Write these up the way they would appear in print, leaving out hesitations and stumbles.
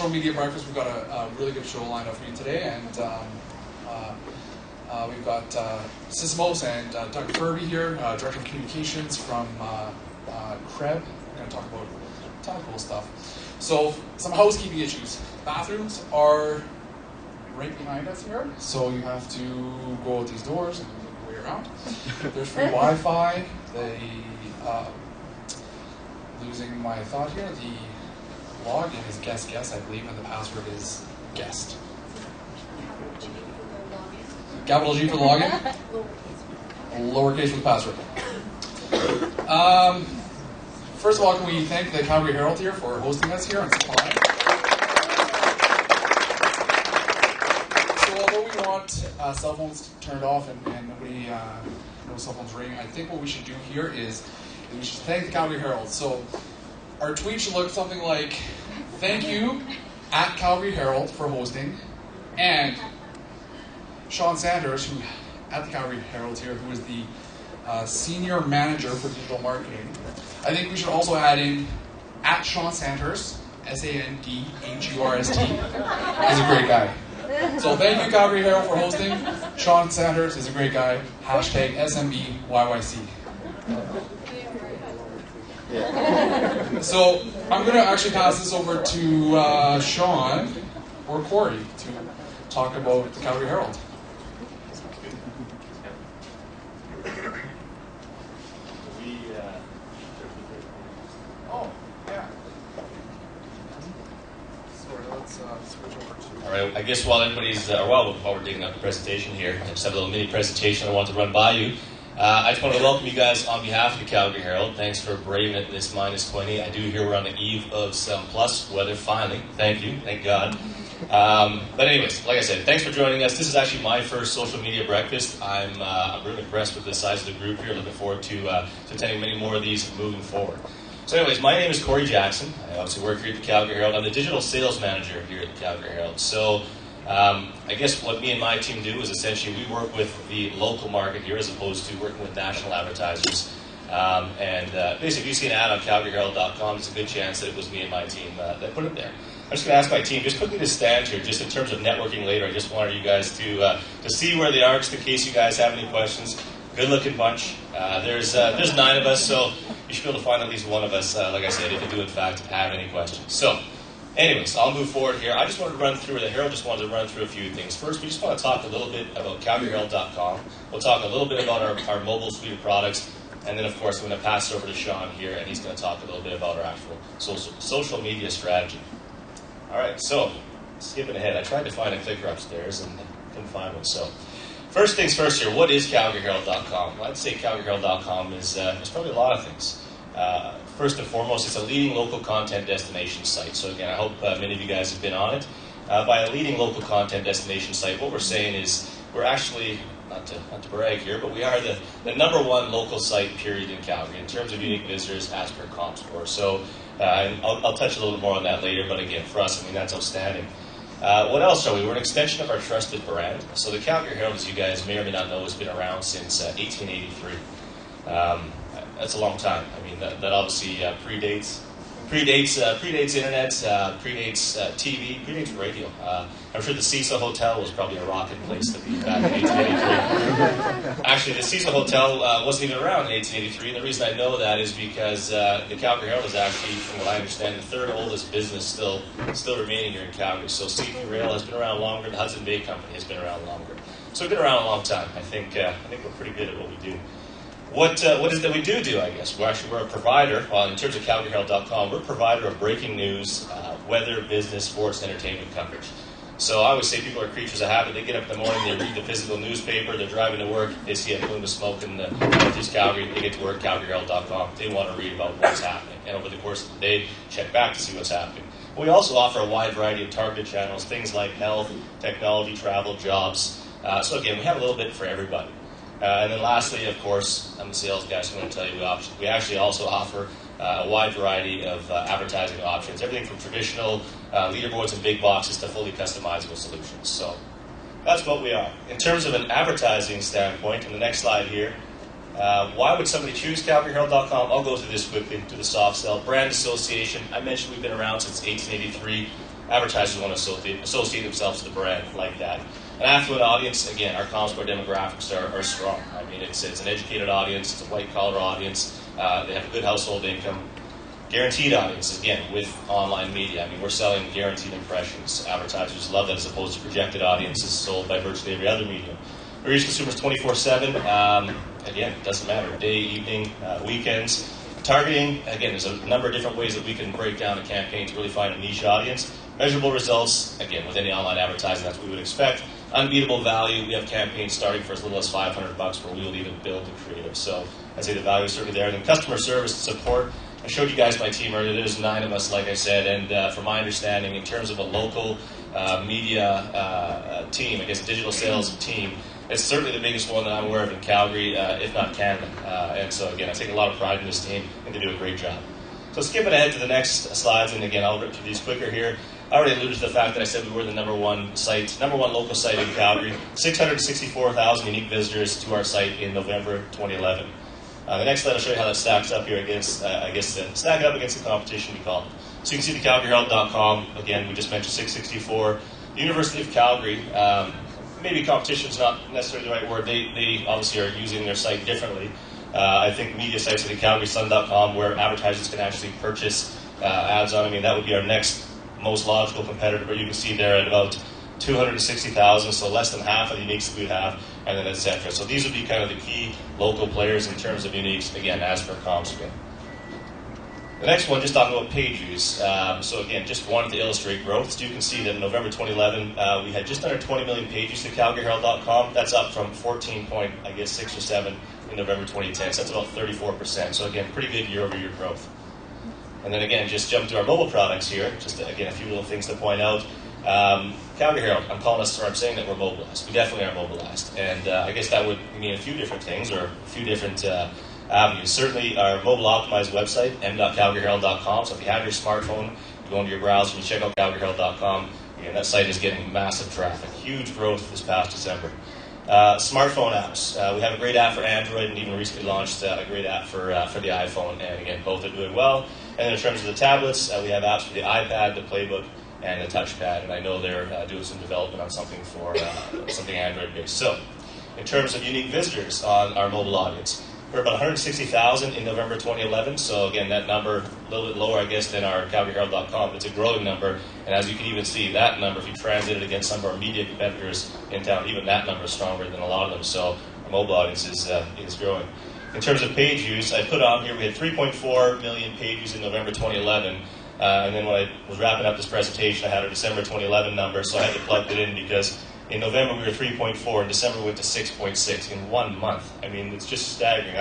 Social Media Breakfast. We've got a really good show lined up for you today, and we've got Sysomos and Doug Furby here, Director of Communications from Krebs. We're going to talk about a ton of cool stuff. So, some housekeeping issues. Bathrooms are right behind us here, so you have to go out these doors and make your way around. There's free Wi-Fi. Losing my thought here, the login is guest, I believe, and the password is guest. Capital G for the login, lowercase for the password. First of all, can we thank the Calgary Herald here for hosting us here on supply. So although we want cell phones turned off and nobody, no cell phones ringing, I think what we should do here is we should thank the Calgary Herald. So our tweet should look something like, thank you at Calgary Herald for hosting, and Sean Sanders, who at the Calgary Herald here, who is the senior manager for digital marketing. I think we should also add in at Sean Sanders, Sandhurst, is a great guy. So thank you Calgary Herald for hosting. Sean Sanders is a great guy. Hashtag SMByyc. So I'm going to actually pass this over to Sean or Corey to talk about the Calgary Herald. Oh, yeah. Sorry, let's switch over to... All right, I guess while everybody's, while we're digging up the presentation here, I just have a little mini presentation I want to run by you. I just want to welcome you guys on behalf of the Calgary Herald. Thanks for braving it this minus 20. I do hear we're on the eve of some plus weather, finally. Thank you. Thank God. But anyways, like I said, thanks for joining us. This is actually my first social media breakfast. I'm really impressed with the size of the group here. Looking forward to attending many more of these moving forward. So anyways, my name is Corey Jackson. I obviously work here at the Calgary Herald. I'm the digital sales manager here at the Calgary Herald. So I guess what me and my team do is essentially we work with the local market here as opposed to working with national advertisers. Basically, if you see an ad on calgaryherald.com, it's a good chance that it was me and my team that put it there. I'm just going to ask my team, just quickly to stand here, just in terms of networking later. I just wanted you guys to see where they are, just in case you guys have any questions. Good-looking bunch. There's 9 of us, so you should be able to find at least one of us, like I said, if you do, in fact, have any questions. So, anyways, I'll move forward here. I just wanted to run through, the Herald just wanted to run through a few things. First, we just want to talk a little bit about calgaryherald.com. We'll talk a little bit about our mobile suite of products. And then, of course, I'm going to pass it over to Sean here, and he's going to talk a little bit about our actual social media strategy. All right, so skipping ahead, I tried to find a clicker upstairs and couldn't find one. So first things first here, what is calgaryherald.com? Well, I'd say calgaryherald.com is probably a lot of things. First and foremost, it's a leading local content destination site. So again, I hope many of you guys have been on it. By a leading local content destination site, what we're saying is we're actually, not to brag here, but we are the #1 local site, period, in Calgary in terms of unique visitors as per ComScore. So and I'll touch a little more on that later, but again, for us, I mean, that's outstanding. What else are we? We're an extension of our trusted brand. So the Calgary Herald, as you guys may or may not know, has been around since 1883. That's a long time. I mean, that obviously predates internet, predates TV, predates radio. I'm sure the Sysomos Hotel was probably a rocking place to be back in 1883. Actually, the Sysomos Hotel wasn't even around in 1883. And the reason I know that is because the Calgary Herald is actually, from what I understand, the 3rd oldest business still remaining here in Calgary. So CP Rail has been around longer. The Hudson Bay Company has been around longer. So we've been around a long time. I think we're pretty good at what we do. What is it that we do, I guess? We're a provider, in terms of calgaryherald.com, we're a provider of breaking news, weather, business, sports, entertainment coverage. So I always say people are creatures of habit. They get up in the morning, they read the physical newspaper, they're driving to work, they see a plume of smoke in the Northeast Calgary, they get to work, calgaryherald.com. They want to read about what's happening. And over the course of the day, check back to see what's happening. We also offer a wide variety of targeted channels, things like health, technology, travel, jobs. So again, we have a little bit for everybody. And then lastly, of course, I'm the sales guy, so I'm going to tell you we actually also offer a wide variety of advertising options, everything from traditional leaderboards and big boxes to fully customizable solutions. So that's what we are. In terms of an advertising standpoint, in the next slide here, why would somebody choose calgaryherald.com? I'll go through this quickly, to the soft sell. Brand association, I mentioned we've been around since 1883. advertisers want to associate themselves with the brand like that. An affluent audience, again, our Comscore demographics are strong. I mean, it's an educated audience, it's a white-collar audience, they have a good household income. Guaranteed audience, again, with online media. I mean, we're selling guaranteed impressions. Advertisers love that as opposed to projected audiences sold by virtually every other medium. We reach consumers 24/7. Again, it doesn't matter, day, evening, weekends. Targeting, again, there's a number of different ways that we can break down a campaign to really find a niche audience. Measurable results, again, with any online advertising, that's what we would expect. Unbeatable value, we have campaigns starting for as little as $500 where we will even build the creative. So I'd say the value is certainly there. And then customer service support. I showed you guys my team earlier. There's 9 of us, like I said, and from my understanding, in terms of a local media team, I guess digital sales team, it's certainly the biggest one that I'm aware of in Calgary, if not Canada. And so, again, I take a lot of pride in this team, and they do a great job. So skipping ahead to the next slides, and again, I'll rip through these quicker here. I already alluded to the fact that I said we were the number one local site in Calgary. 664,000 unique visitors to our site in November 2011. The next slide will show you how that stacks up here against, stack up against the competition we call it. So you can see the CalgaryHerald.com. Again, we just mentioned 664. The University of Calgary, maybe competition is not necessarily the right word. They obviously are using their site differently. I think media sites like CalgarySun.com, where advertisers can actually purchase ads on. I mean, that would be our next most logical competitor, but you can see there at about 260,000, so less than half of the uniques that we have, and then etc. So these would be kind of the key local players in terms of uniques, again, as per Comscore. The next one, just talking about page views. So again, just wanted to illustrate growth. So you can see that in November 2011, we had just under 20 million page views to CalgaryHerald.com. That's up from 6 or 7 in November 2010. So that's about 34%. So again, pretty good year-over-year growth. And then again, just jump to our mobile products here. Just again, a few little things to point out. Calgary Herald, I'm saying that we're mobilized. We definitely are mobilized. And I guess that would mean a few different things or a few different avenues. Certainly our mobile optimized website, m.calgaryherald.com. So if you have your smartphone, you go into your browser and you check out calgaryherald.com. Again, that site is getting massive traffic. Huge growth this past December. Smartphone apps. We have a great app for Android and even recently launched a great app for the iPhone. And again, both are doing well. And then in terms of the tablets, we have apps for the iPad, the Playbook, and the touchpad, and I know they're doing some development on something for something Android-based. So, in terms of unique visitors on our mobile audience, we're about 160,000 in November 2011. So again, that number a little bit lower, I guess, than our CalgaryHerald.com. It's a growing number, and as you can even see, that number, if you translate it against some of our media competitors in town, even that number is stronger than a lot of them. So our mobile audience is growing. In terms of page views, I put on here we had 3.4 million page views in November 2011. And then when I was wrapping up this presentation, I had a December 2011 number, so I had to plug it in because in November we were 3.4, in December we went to 6.6 in 1 month. I mean, it's just staggering.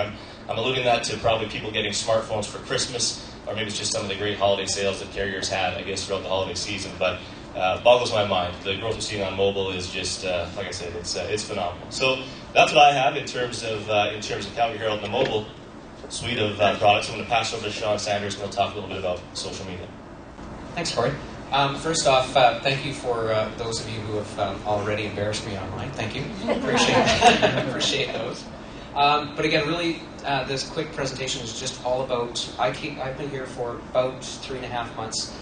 I'm alluding that to probably people getting smartphones for Christmas, or maybe it's just some of the great holiday sales that carriers had, I guess, throughout the holiday season. But boggles my mind. The growth we're seeing on mobile is just, like I said, it's phenomenal. So that's what I have in terms of Calgary Herald and the mobile suite of products. I'm going to pass over to Sean Sanders, and he'll talk a little bit about social media. Thanks, Corey. First off, thank you for those of you who have already embarrassed me online. Thank you. Appreciate those. But again, really, this quick presentation is just all about, I've been here for about 3.5 months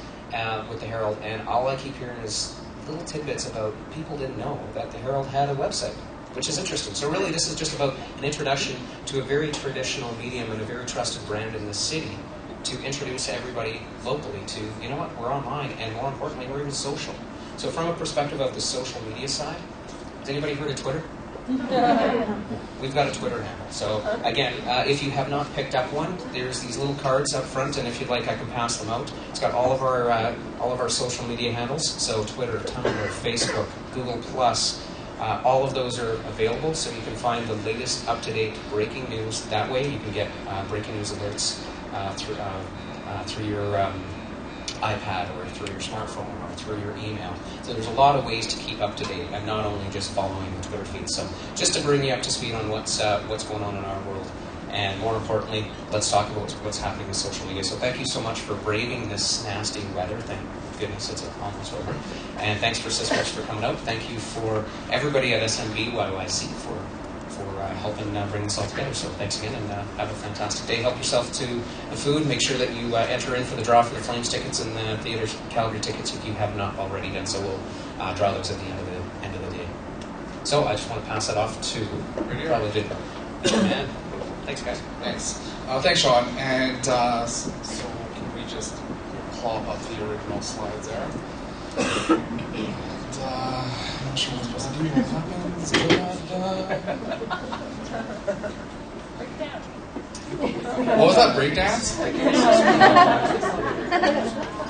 with the Herald, and all I keep hearing is little tidbits about people didn't know that the Herald had a website, which is interesting. So really, this is just about an introduction to a very traditional medium and a very trusted brand in this city to introduce everybody locally to, you know what, we're online, and more importantly, we're even social. So from a perspective of the social media side, has anybody heard of Twitter? We've got a Twitter handle. So again, if you have not picked up one, there's these little cards up front, and if you'd like, I can pass them out. It's got all of our social media handles. So Twitter, Tumblr, Facebook, Google+, all of those are available, so you can find the latest up-to-date breaking news that way. You can get breaking news alerts through your iPad or through your smartphone or through your email. So there's a lot of ways to keep up to date, and not only just following the Twitter feed. So just to bring you up to speed on what's going on in our world, and more importantly, let's talk about what's happening with social media. So thank you so much for braving this nasty weather. Thank goodness it's almost over. And thanks for Sysomos for coming out. Thank you for everybody at SMByyc for for helping bring this all together. So thanks again, and have a fantastic day. Help yourself to the food. Make sure that you enter in for the draw for the Flames tickets and the Theaters Calgary tickets if you have not already done so. We'll draw those at the end of the day. So I just want to pass that off to probably did. Man. Thanks, guys. Thanks. Thanks, Sean. And so can we just plop up the original slides there? And, I'm not sure what I'm supposed to do. What was that? Breakdance?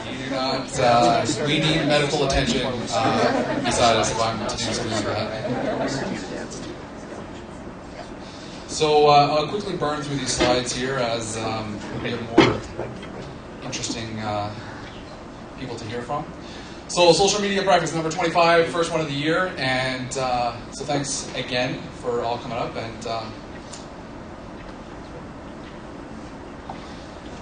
You do not. We need medical attention beside us if I'm to do something like that. So I'll quickly burn through these slides here as we have more interesting people to hear from. So social media breakfast number 25, first one of the year, and so thanks again for all coming up. And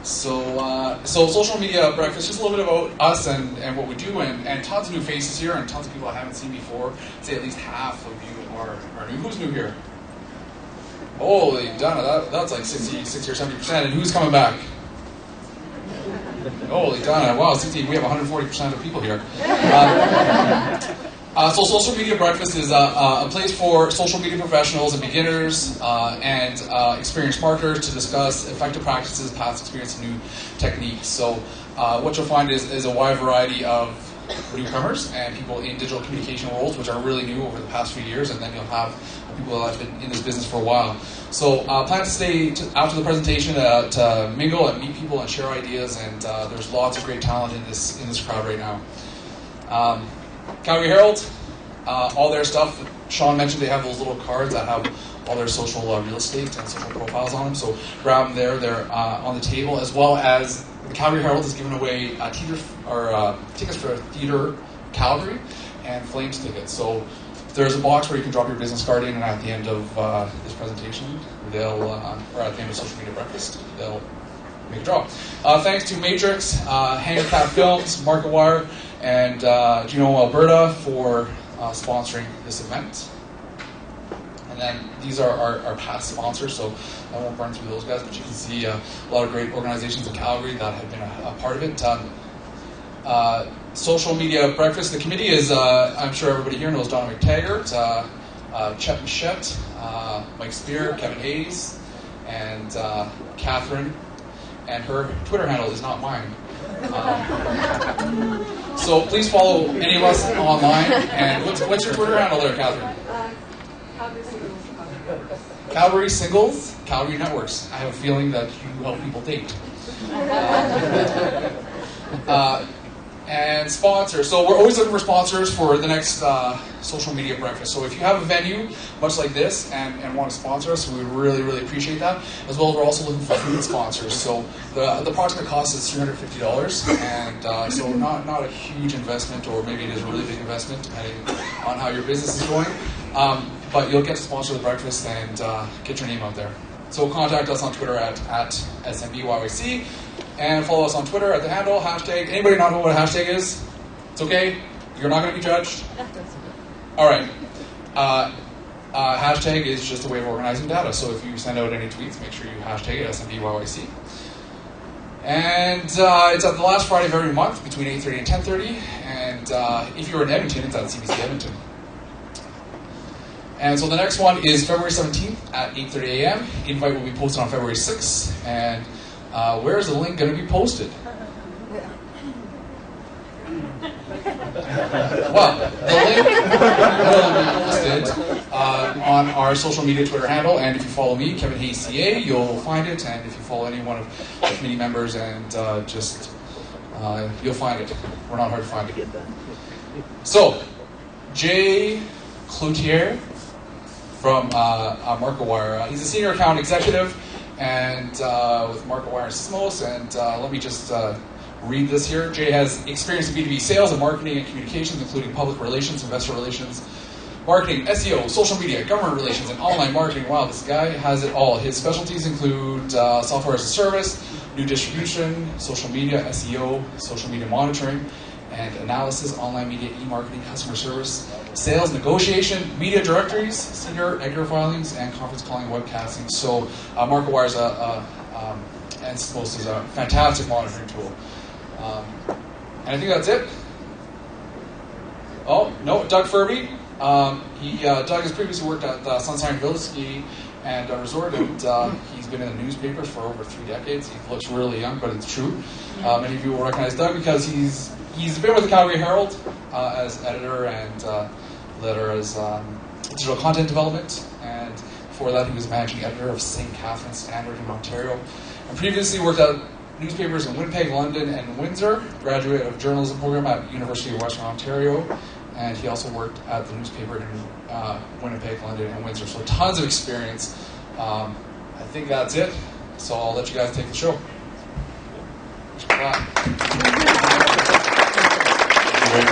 so social media breakfast, just a little bit about us and what we do, and tons of new faces here, and tons of people I haven't seen before. I'd say at least half of you are new. Who's new here? Holy Donna, that's like 60 or 70%. And who's coming back? Holy Donna, wow, 60, we have 140% of people here. So social media breakfast is a place for social media professionals and beginners and experienced marketers to discuss effective practices, past experience, and new techniques. So what you'll find is a wide variety of newcomers and people in digital communication roles, which are really new over the past few years, and then you'll have people that have been in this business for a while. So plan to stay after the presentation to mingle and meet people and share ideas, and there's lots of great talent in this crowd right now. Calgary Herald, all their stuff, Sean mentioned they have those little cards that have all their social real estate and social profiles on them, so grab them there. They're on the table, as well as the Calgary Herald is giving away tickets for Theatre Calgary and Flames tickets. So there's a box where you can drop your business card in, and at the end of this presentation, or at the end of social media breakfast, they'll make a draw. Thanks to Matrix, Hanger Cat Films, MarketWire, and Alberta for sponsoring this event. And then these are our past sponsors, so I won't burn through those guys, but you can see a lot of great organizations in Calgary that have been a part of it. Social media breakfast, the committee is, I'm sure everybody here knows Donna McTaggart, Chet Michette, Mike Spear, Kevin Hayes, and Catherine, and her Twitter handle is not mine. So please follow any of us online. And what's your Twitter handle there, Catherine? Calgary Singles, Calgary Networks. I have a feeling that you help people date. And sponsors. So we're always looking for sponsors for the next social media breakfast. So if you have a venue much like this and want to sponsor us, we would really, really appreciate that. As well as we're also looking for food sponsors. So the approximate cost is $350, and so not a huge investment, or maybe it is a really big investment depending on how your business is going. But you'll get to sponsor the breakfast and get your name out there. So contact us on Twitter at SMByyc, and follow us on Twitter at the handle, hashtag. Anybody not know what a hashtag is? It's okay. You're not going to be judged. All right. Hashtag is just a way of organizing data. So if you send out any tweets, make sure you hashtag it SMByyc. And it's at the last Friday of every month between 8:30 and 10:30. And if you're in Edmonton, it's at CBC Edmonton. And so the next one is February 17th at 8:30 a.m. Invite will be posted on February 6th. And where is the link going to be posted? Well, the link will be posted on our social media Twitter handle. And if you follow me, Kevin Hayes CA, you'll find it. And if you follow any one of the committee members, and you'll find it. We're not hard to find it. So, Jay Cloutier from MarketWire. He's a senior account executive and with MarketWire and Sysomos. And let me just read this here. Jay has experience in B2B sales and marketing and communications, including public relations, investor relations, marketing, SEO, social media, government relations, and online marketing. Wow, this guy has it all. His specialties include software as a service, new distribution, social media, SEO, social media monitoring, and analysis, online media, e-marketing, customer service, sales negotiation, media directories, senior EDGAR filings, and conference calling, webcasting. So MarketWire and Sysomos is a fantastic monitoring tool. And I think that's it. Oh, no, Doug Furby. Doug has previously worked at Sunshine Village Ski and Resort, and he's been in the newspapers for over 3 decades. He looks really young, but it's true. Many of you will recognize Doug because he's been with the Calgary Herald as editor and later as digital content development. And before that, he was managing editor of St. Catharines Standard in Ontario. And previously worked at newspapers in Winnipeg, London, and Windsor. Graduate of journalism program at University of Western Ontario. And he also worked at the newspaper in Winnipeg, London, and Windsor. So tons of experience. I think that's it. So I'll let you guys take the show. Thank you very much.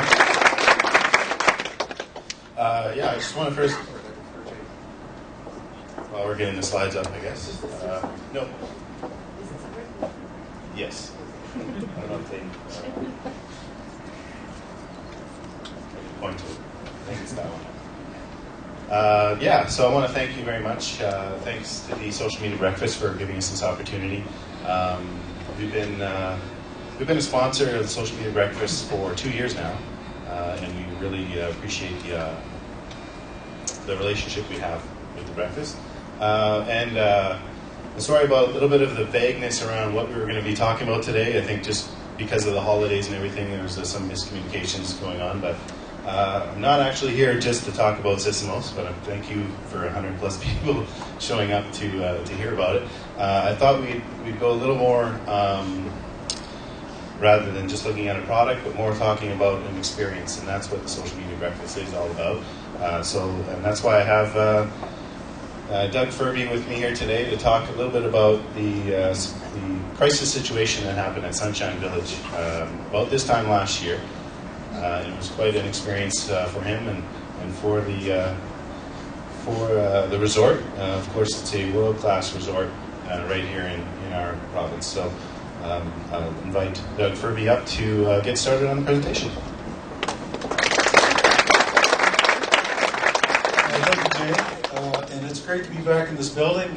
I just want to first... While we're getting the slides up, I guess. No. Yes. I don't know if they... point to it. I think it's that one. So I want to thank you very much. Thanks to the Social Media Breakfast for giving us this opportunity. We've been a sponsor of the Social Media Breakfast for 2 years now, and we really appreciate the relationship we have with the breakfast. Sorry about a little bit of the vagueness around what we were going to be talking about today. I think just because of the holidays and everything, there was some miscommunications going on, but I'm not actually here just to talk about Sysomos, but thank you for 100 plus people showing up to hear about it. I thought we'd go a little more, rather than just looking at a product, but more talking about an experience, and that's what the Social Media Breakfast is all about. And that's why I have Doug Furby with me here today to talk a little bit about the crisis situation that happened at Sunshine Village about this time last year. It was quite an experience for him and for the resort. Of course, it's a world-class resort right here in our province. So I'll invite Doug Furby up to get started on the presentation. Thank you, Jay. And it's great to be back in this building.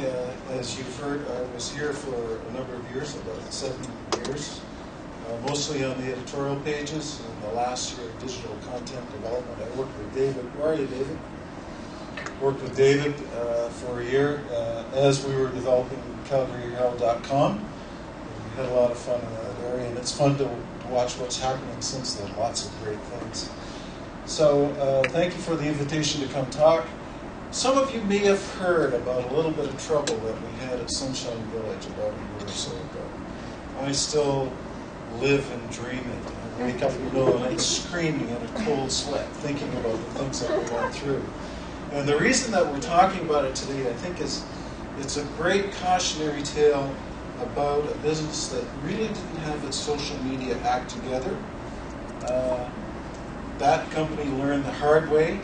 As you've heard, I was here for a number of years, about 7 years. Mostly on the editorial pages, and the last year of digital content development. I worked with David. Where are you, David? Worked with David for a year as we were developing CalgaryHerald.com. We had a lot of fun in that area, and it's fun to watch what's happening since then. Lots of great things. So thank you for the invitation to come talk. Some of you may have heard about a little bit of trouble that we had at Sunshine Village about a year or so ago. I still live and dream it. I wake up in the middle of the night screaming in a cold sweat, thinking about the things that we went through. And the reason that we're talking about it today, I think, is it's a great cautionary tale about a business that really didn't have its social media act together. That company learned the hard way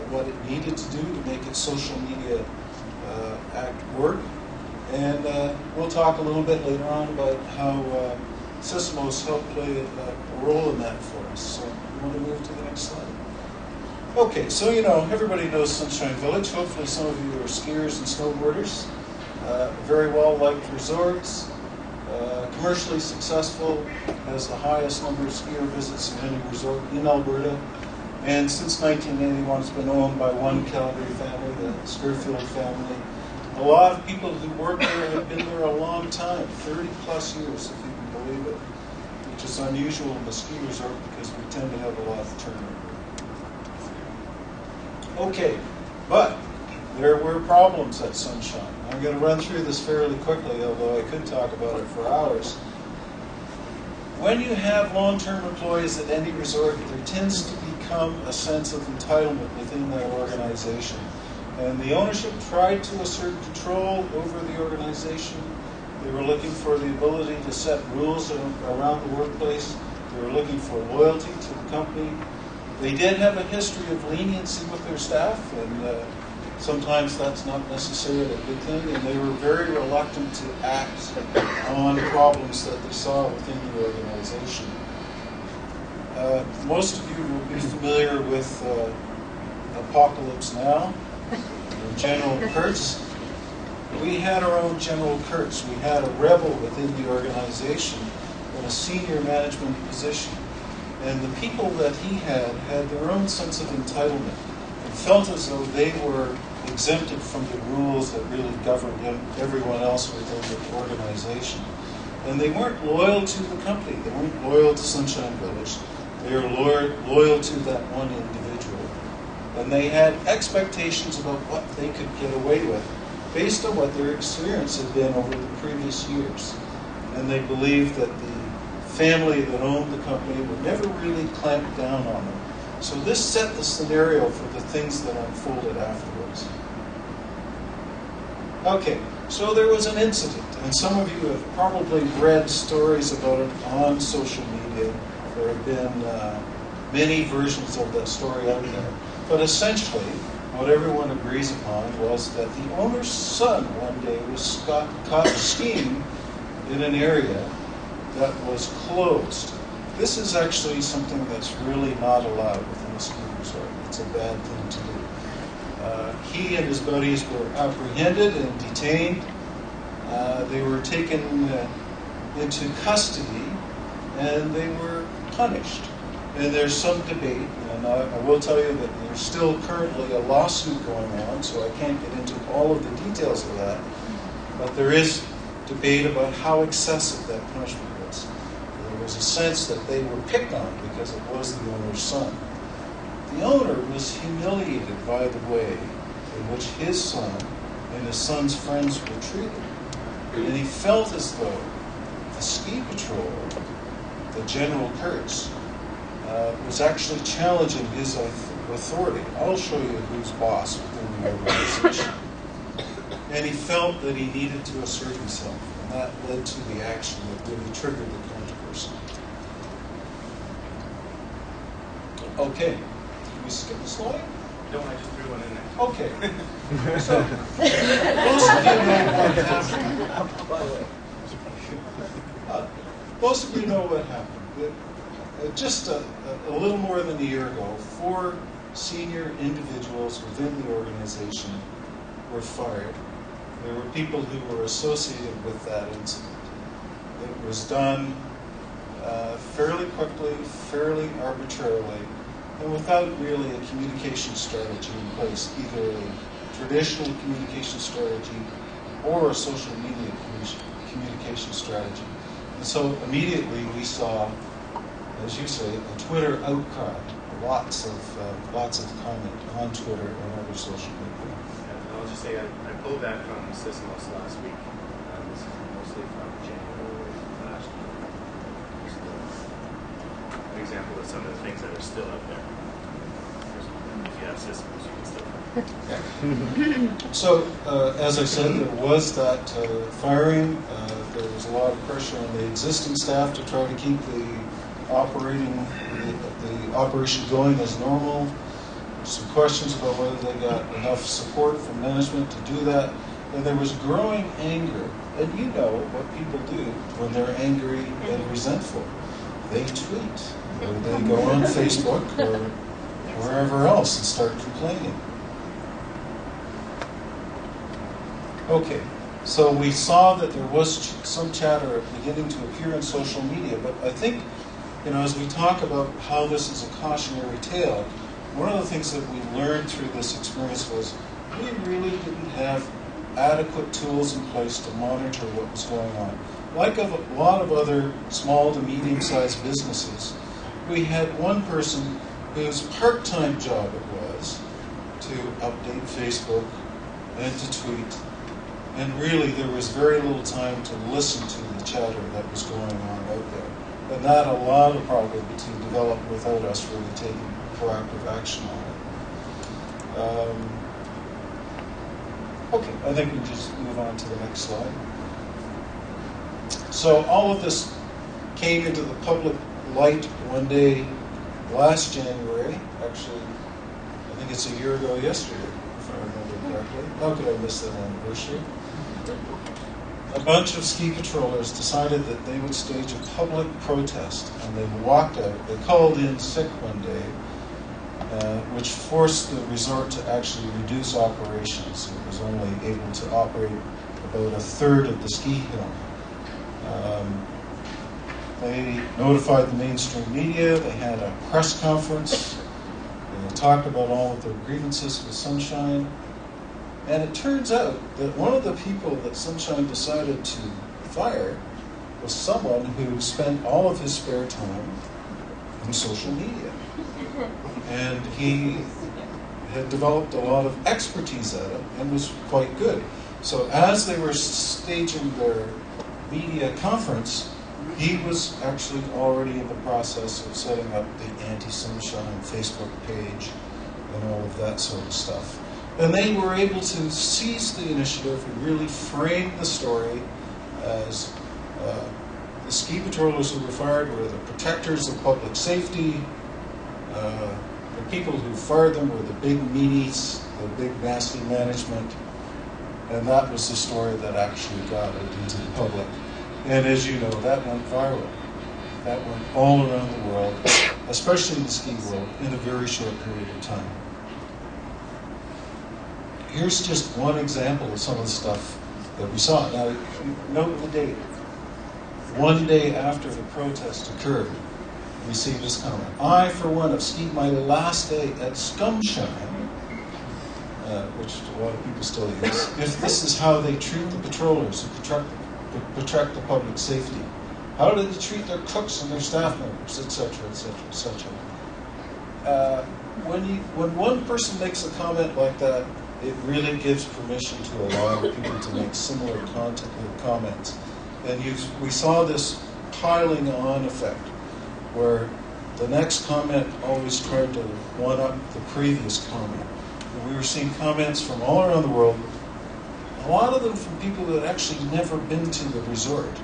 what it needed to do to make its social media act work. And we'll talk a little bit later on about how Sysomos helped play a role in that for us. So you want to move to the next slide? Okay, so everybody knows Sunshine Village. Hopefully some of you are skiers and snowboarders. Very well-liked resorts. Commercially successful, has the highest number of skier visits of any resort in Alberta. And since 1981, it's been owned by one Calgary family, the Spearfield family. A lot of people who work there have been there a long time, 30 plus years, if you can believe it, which is unusual in the ski resort because we tend to have a lot of turnover. Okay, but there were problems at Sunshine. I'm going to run through this fairly quickly, although I could talk about it for hours. When you have long-term employees at any resort, there tends to become a sense of entitlement within that organization. And the ownership tried to assert control over the organization. They were looking for the ability to set rules around the workplace. They were looking for loyalty to the company. They did have a history of leniency with their staff, and sometimes that's not necessarily a good thing. And they were very reluctant to act on problems that they saw within the organization. Most of you will be familiar with Apocalypse Now, General Kurtz. We had our own General Kurtz. We had a rebel within the organization in a senior management position. And the people that he had their own sense of entitlement and felt as though they were exempted from the rules that really governed everyone else within the organization. And they weren't loyal to the company. They weren't loyal to Sunshine Village. They were loyal to that one individual. And they had expectations about what they could get away with based on what their experience had been over the previous years. And they believed that the family that owned the company would never really clamp down on them. So this set the scenario for the things that unfolded afterwards. Okay, so there was an incident, and some of you have probably read stories about it on social media. There have been many versions of that story out there. But essentially, what everyone agrees upon was that the owner's son one day was caught skiing in an area that was closed. This is actually something that's really not allowed within a ski resort. It's a bad thing to do. He and his buddies were apprehended and detained. They were taken into custody, and they were punished. And there's some debate, and I will tell you that there's still currently a lawsuit going on, so I can't get into all of the details of that. But there is debate about how excessive that punishment was. There was a sense that they were picked on because it was the owner's son. The owner was humiliated by the way in which his son and his son's friends were treated. And he felt as though the ski patrol, the General Kurtz, was actually challenging his authority. I'll show you who's boss within the organization. And he felt that he needed to assert himself, and that led to the action that really triggered the controversy. Okay, can we skip the slide? No, I just threw one in there. Okay. So, most of you know what happened. Most of you know what happened. Just a little more than a year ago, 4 senior individuals within the organization were fired. There were people who were associated with that incident. It was done fairly quickly, fairly arbitrarily, and without really a communication strategy in place, either a traditional communication strategy or a social media communication strategy. And so immediately we saw, as you say, a Twitter outcry, lots of comment on Twitter and other social media. Yeah, I'll just say I pulled that from Sysomos last week. This is mostly from January last year. Just an example of some of the things that are still out there. If you have Sysomos, you can still find it. So, as I said, there was that firing. There was a lot of pressure on the existing staff to try to keep the operation going as normal. There's some questions about whether they got enough support from management to do that. And there was growing anger. And you know what people do when they're angry and resentful. They tweet, or they go on Facebook or wherever else and start complaining. Okay, so we saw that there was some chatter beginning to appear in social media, but I think, as we talk about how this is a cautionary tale, one of the things that we learned through this experience was we really didn't have adequate tools in place to monitor what was going on. Like a lot of other small to medium-sized businesses, we had one person whose part-time job it was to update Facebook and to tweet. And really, there was very little time to listen to the chatter that was going on out there. And that allowed a problem to develop without us really taking proactive action on it. Okay, I think we just move on to the next slide. So all of this came into the public light one day last January. Actually, I think it's a year ago yesterday, if I remember correctly. How could I miss that anniversary? A bunch of ski patrollers decided that they would stage a public protest, and they walked out. They called in sick one day, which forced the resort to actually reduce operations. It was only able to operate about a third of the ski hill. They notified the mainstream media, they had a press conference, they talked about all of their grievances with Sunshine, and it turns out that one of the people that Sunshine decided to fire was someone who spent all of his spare time in social media. And he had developed a lot of expertise at it and was quite good. So as they were staging their media conference, he was actually already in the process of setting up the anti-Sunshine Facebook page and all of that sort of stuff. And they were able to seize the initiative and really frame the story as the ski patrollers who were fired were the protectors of public safety. The people who fired them were the big meanies, the big nasty management. And that was the story that actually got it into the public. And as you know, that went viral. That went all around the world, especially in the ski world, in a very short period of time. Here's just one example of some of the stuff that we saw. Now, note the date. One day after the protest occurred, we see this comment. I, for one, have skied my last day at Scumshine, which a lot of people still use. If this is how they treat the patrollers who protect the public safety, how do they treat their cooks and their staff members, etc., etc., etc. When one person makes a comment like that, it really gives permission to a lot of people to make similar comments. And we saw this piling on effect, where the next comment always tried to one-up the previous comment. And we were seeing comments from all around the world, a lot of them from people that had actually never been to the resort.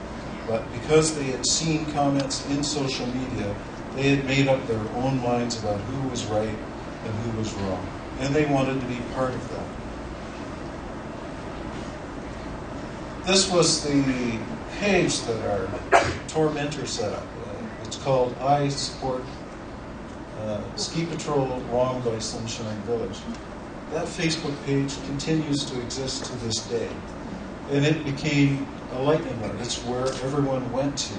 But because they had seen comments in social media, they had made up their own minds about who was right and who was wrong. And they wanted to be part of that. This was the page that our tormentor set up. It's called I Support Ski Patrol Wrong by Sunshine Village. That Facebook page continues to exist to this day. And it became a lightning rod. It's where everyone went to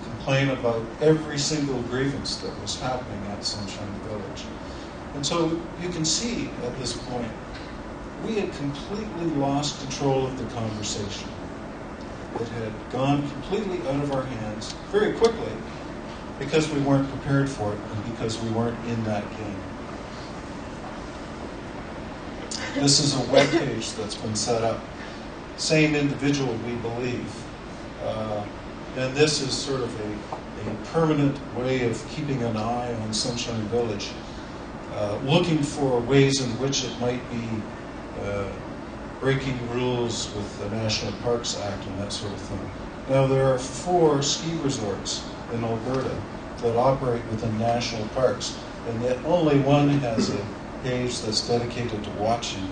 complain about every single grievance that was happening at Sunshine Village. And so you can see at this point, we had completely lost control of the conversation. It had gone completely out of our hands very quickly because we weren't prepared for it and because we weren't in that game. This is a web page that's been set up. Same individual, we believe. And this is sort of a permanent way of keeping an eye on Sunshine Village, looking for ways in which it might be breaking rules with the National Parks Act and that sort of thing. Now, there are 4 ski resorts in Alberta that operate within national parks, and yet only one has a page that's dedicated to watching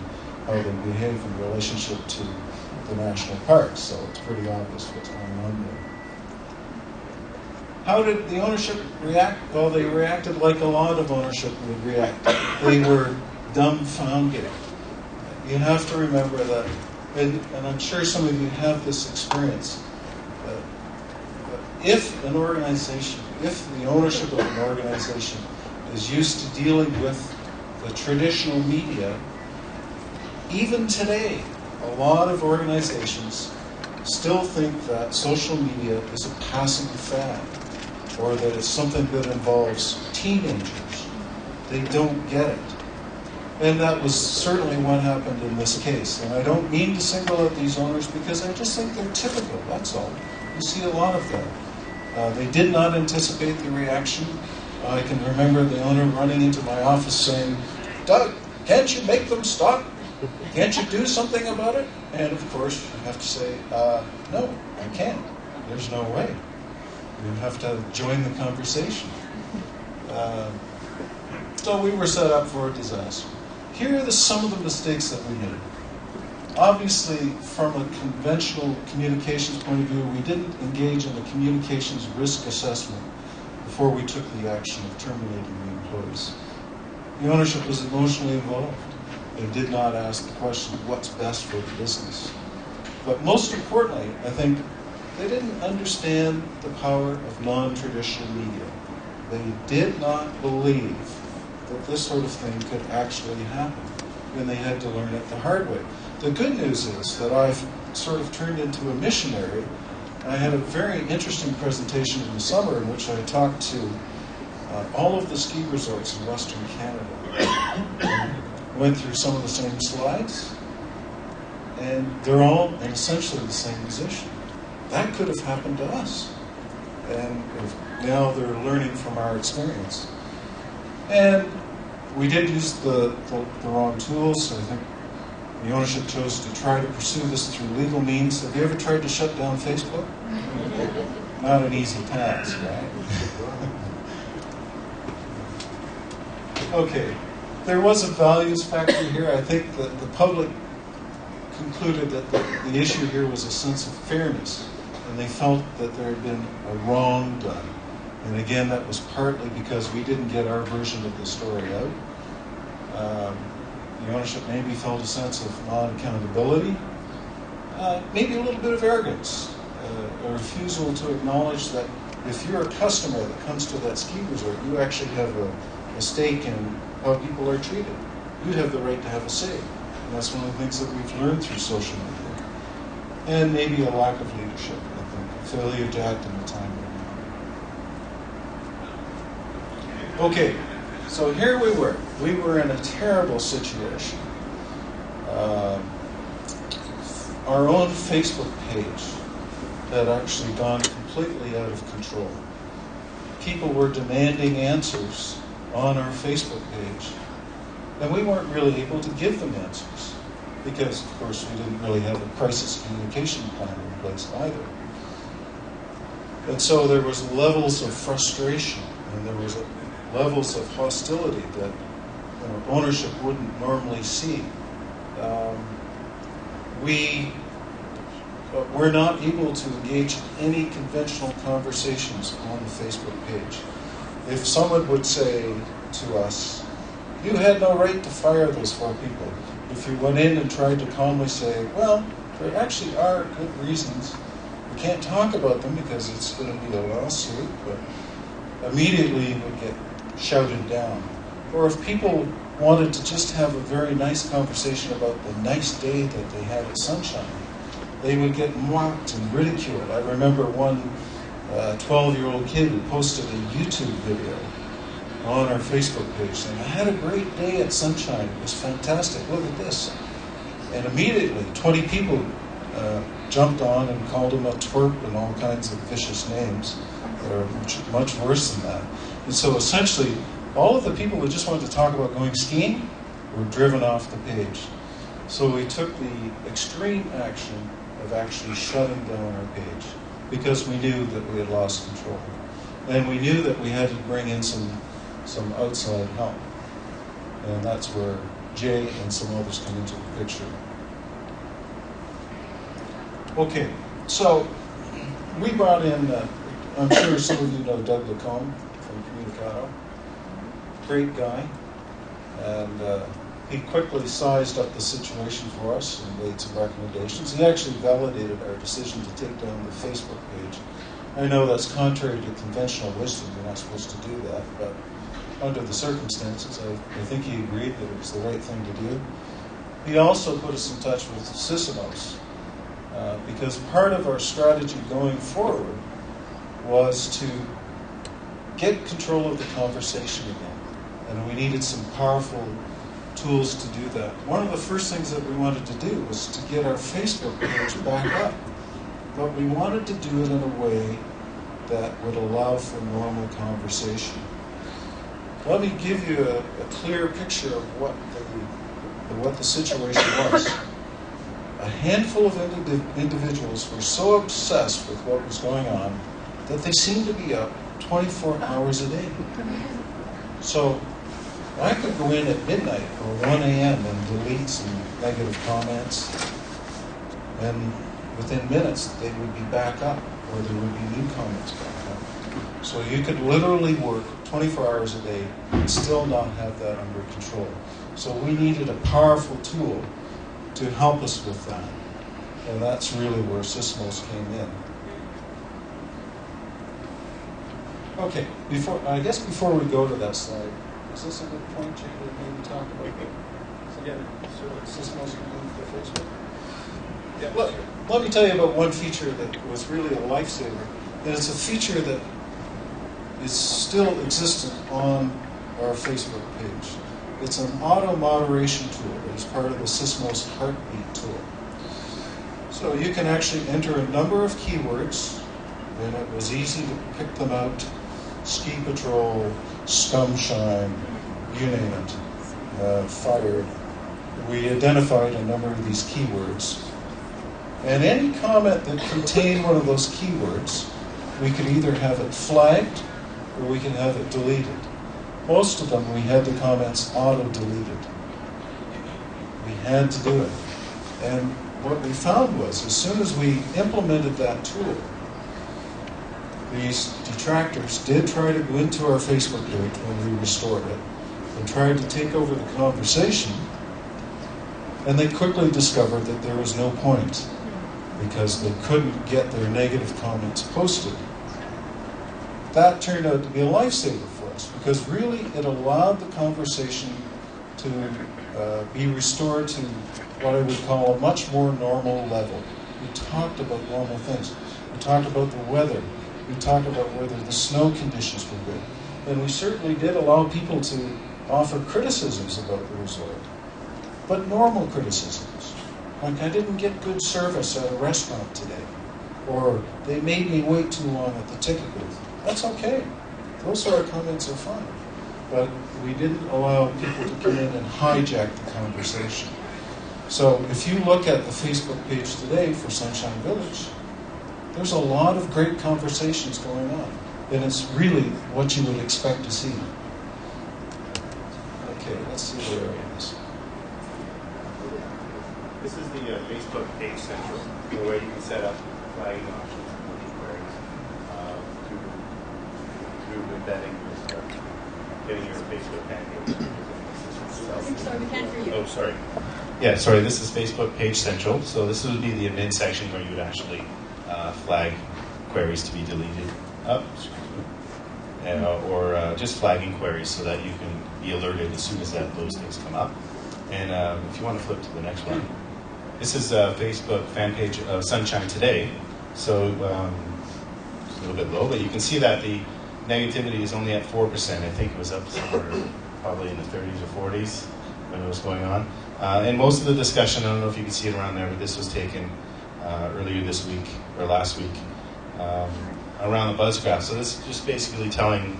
how they behave in relationship to the national parks, so it's pretty obvious what's going on there. How did the ownership react? Well, they reacted like a lot of ownership would react. They were dumbfounded. You have to remember that, and I'm sure some of you have this experience, if an organization, if the ownership of an organization is used to dealing with the traditional media, even today, a lot of organizations still think that social media is a passing fad, or that it's something that involves teenagers. They don't get it. And that was certainly what happened in this case. And I don't mean to single out these owners because I just think they're typical, that's all. You see a lot of that. They did not anticipate the reaction. I can remember the owner running into my office saying, "Doug, can't you make them stop? Can't you do something about it?" And of course, you have to say, no, I can't. There's no way. You have to join the conversation. So we were set up for a disaster. Here are some of the mistakes that we made. Obviously, from a conventional communications point of view, we didn't engage in the communications risk assessment before we took the action of terminating the employees. The ownership was emotionally involved. They did not ask the question, what's best for the business? But most importantly, I think they didn't understand the power of non-traditional media. They did not believe that this sort of thing could actually happen, and they had to learn it the hard way. The good news is that I've sort of turned into a missionary. I had a very interesting presentation in the summer in which I talked to all of the ski resorts in Western Canada. Went through some of the same slides, and they're all in essentially the same position. That could have happened to us, and now they're learning from our experience. And we did use the wrong tools. I think the ownership chose to try to pursue this through legal means. Have you ever tried to shut down Facebook? Not an easy task, right? Okay. There was a values factor here. I think that the public concluded that the issue here was a sense of fairness, and they felt that there had been a wrong done. And again, that was partly because we didn't get our version of the story out. The ownership maybe felt a sense of non-accountability, maybe a little bit of arrogance, a refusal to acknowledge that if you're a customer that comes to that ski resort, you actually have a stake in how people are treated. You have the right to have a say. And that's one of the things that we've learned through social media. And maybe a lack of leadership, I think. A failure to act in a timely manner. Okay, so here we were. We were in a terrible situation. Our own Facebook page had actually gone completely out of control. People were demanding answers on our Facebook page, and we weren't really able to give them answers because, of course, we didn't really have a crisis communication plan in place either. And so there was levels of frustration, and there was levels of hostility that ownership wouldn't normally see. We're not able to engage in any conventional conversations on the Facebook page. If someone would say to us, you had no right to fire those 4 people, if we went in and tried to calmly say, well, there actually are good reasons. We can't talk about them because it's going to be a lawsuit, but immediately it would get shouted down. Or if people wanted to just have a very nice conversation about the nice day that they had at Sunshine, they would get mocked and ridiculed. I remember one 12-year-old kid who posted a YouTube video on our Facebook page saying, I had a great day at Sunshine. It was fantastic. Look at this. And immediately, 20 people jumped on and called him a twerp and all kinds of vicious names that are much worse than that. And so essentially, all of the people who just wanted to talk about going skiing were driven off the page. So we took the extreme action of actually shutting down our page because we knew that we had lost control. And we knew that we had to bring in some outside help. And that's where Jay and some others come into the picture. Okay, so we brought in, I'm sure some of you know Doug Lacombe from Communicado. Great guy. And he quickly sized up the situation for us and made some recommendations. He actually validated our decision to take down the Facebook page. I know that's contrary to conventional wisdom. You're not supposed to do that, but under the circumstances, I think he agreed that it was the right thing to do. He also put us in touch with Sysomos, because part of our strategy going forward was to get control of the conversation again. And we needed some powerful tools to do that. One of the first things that we wanted to do was to get our Facebook page back up. But we wanted to do it in a way that would allow for normal conversation. Let me give you a clear picture of what the situation was. A handful of individuals were so obsessed with what was going on that they seemed to be up 24 hours a day. So I could go in at midnight or 1 a.m. and delete some negative comments, and within minutes they would be back up, or there would be new comments back up. So you could literally work 24 hours a day and still not have that under control. So we needed a powerful tool to help us with that. And that's really where Sysomos came in. Okay, before we go to that slide, is this a good point, Jay, to maybe talk about Sysomos for Facebook? Yeah. Well, let me tell you about one feature that was really a lifesaver. And it's a feature that is still existent on our Facebook page. It's an auto moderation tool that is part of the Sysomos Heartbeat tool. So you can actually enter a number of keywords, and it was easy to pick them out. Ski patrol, scum shine, you name it, fire. We identified a number of these keywords. And any comment that contained one of those keywords, we could either have it flagged or we can have it deleted. Most of them, we had the comments auto-deleted. We had to do it. And what we found was, as soon as we implemented that tool, these detractors did try to go into our Facebook page when we restored it and tried to take over the conversation, and they quickly discovered that there was no point because they couldn't get their negative comments posted. That turned out to be a lifesaver for us because really it allowed the conversation to be restored to what I would call a much more normal level. We talked about normal things. We talked about the weather. We talked about whether the snow conditions were good. And we certainly did allow people to offer criticisms about the resort, but normal criticisms. Like, I didn't get good service at a restaurant today, or they made me wait too long at the ticket booth. That's okay. Those sort of comments are fine. But we didn't allow people to come in and hijack the conversation. So if you look at the Facebook page today for Sunshine Village, there's a lot of great conversations going on. And it's really what you would expect to see. Okay, let's see where it is. This is the Facebook page central, where you can set up flagging options and queries through embedding your getting your Facebook page. Sorry, we can't hear you. Oh, sorry. Yeah, sorry, this is Facebook page central. So this would be the admin section where you would actually flag queries to be deleted. Or just flagging queries so that you can be alerted as soon as those things come up. And if you want to flip to the next one. This is a Facebook fan page of Sunshine Today. So it's a little bit low, but you can see that the negativity is only at 4%. I think it was up somewhere probably in the 30s or 40s when it was going on. And most of the discussion, I don't know if you can see it around there, but this was taken earlier this week, or last week, around the buzzcraft. So this is just basically telling